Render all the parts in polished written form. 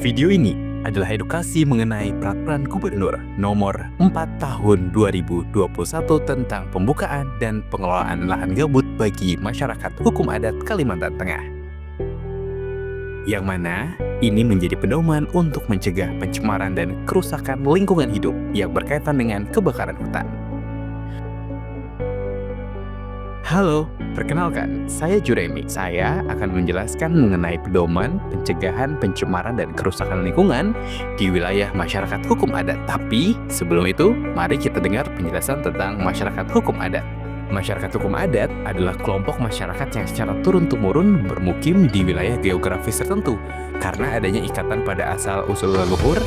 Video ini adalah edukasi mengenai Peraturan Gubernur Nomor 4 Tahun 2021 tentang pembukaan dan pengelolaan lahan gambut bagi masyarakat hukum adat Kalimantan Tengah. Yang mana ini menjadi pedoman untuk mencegah pencemaran dan kerusakan lingkungan hidup yang berkaitan dengan kebakaran hutan. Halo, perkenalkan, saya Juremi. Saya akan menjelaskan mengenai pedoman pencegahan pencemaran dan kerusakan lingkungan di wilayah masyarakat hukum adat. Tapi sebelum itu, mari kita dengar penjelasan tentang masyarakat hukum adat. Masyarakat hukum adat adalah kelompok masyarakat yang secara turun-temurun bermukim di wilayah geografis tertentu karena adanya ikatan pada asal-usul leluhur,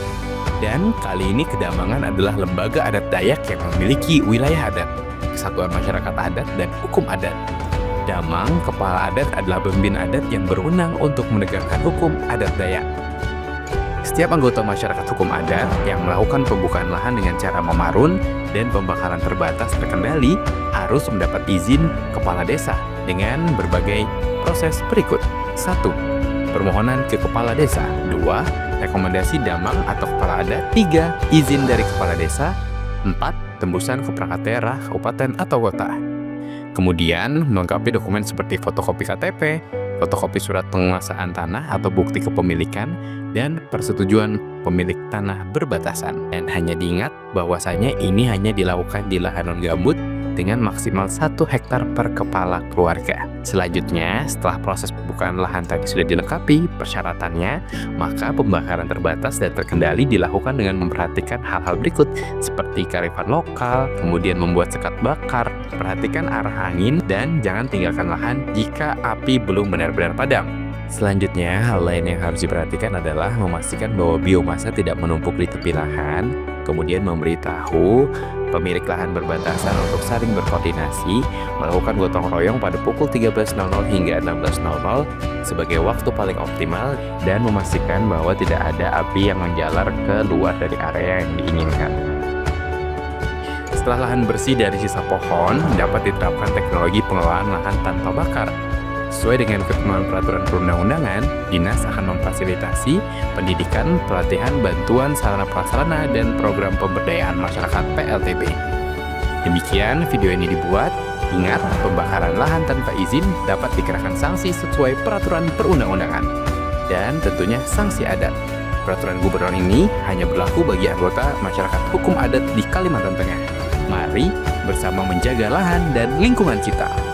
dan kali ini Kedamangan adalah lembaga adat Dayak yang memiliki wilayah adat, kesatuan masyarakat adat, dan hukum adat. Damang, kepala adat, adalah pemimpin adat yang berwenang untuk menegakkan hukum adat Dayak. Setiap anggota masyarakat hukum adat yang melakukan pembukaan lahan dengan cara memarun dan pembakaran terbatas terkendali harus mendapat izin kepala desa dengan berbagai proses berikut. 1. Permohonan ke kepala desa. 2. Rekomendasi damang atau kepala adat. 3. Izin dari kepala desa. 4. Tembusan ke perangkat daerah, kabupaten, atau kota. Kemudian, melengkapi dokumen seperti fotokopi KTP, fotokopi surat penguasaan tanah atau bukti kepemilikan, dan persetujuan pemilik tanah berbatasan. Dan hanya diingat bahwasanya ini hanya dilakukan di lahan non-gambut dengan maksimal 1 hektar per kepala keluarga. Selanjutnya, setelah proses pembukaan lahan tadi sudah dilengkapi persyaratannya, maka pembakaran terbatas dan terkendali dilakukan dengan memperhatikan hal-hal berikut seperti kearifan lokal, kemudian membuat sekat bakar, perhatikan arah angin, dan jangan tinggalkan lahan jika api belum benar-benar padam. Selanjutnya, hal lain yang harus diperhatikan adalah memastikan bahwa biomasa tidak menumpuk di tepi lahan, kemudian memberitahu pemilik lahan berbatasan untuk saling berkoordinasi, melakukan gotong royong pada pukul 13.00 hingga 16.00 sebagai waktu paling optimal, dan memastikan bahwa tidak ada api yang menjalar ke luar dari area yang diinginkan. Setelah lahan bersih dari sisa pohon, dapat diterapkan teknologi pengelolaan lahan tanpa bakar. Sesuai dengan ketentuan peraturan perundang-undangan, dinas akan memfasilitasi pendidikan, pelatihan, bantuan sarana prasarana, dan program pemberdayaan masyarakat PLTB. Demikian video ini dibuat. Ingat, pembakaran lahan tanpa izin dapat dikenakan sanksi sesuai peraturan perundang-undangan dan tentunya sanksi adat. Peraturan gubernur ini hanya berlaku bagi anggota masyarakat hukum adat di Kalimantan Tengah. Mari bersama menjaga lahan dan lingkungan kita.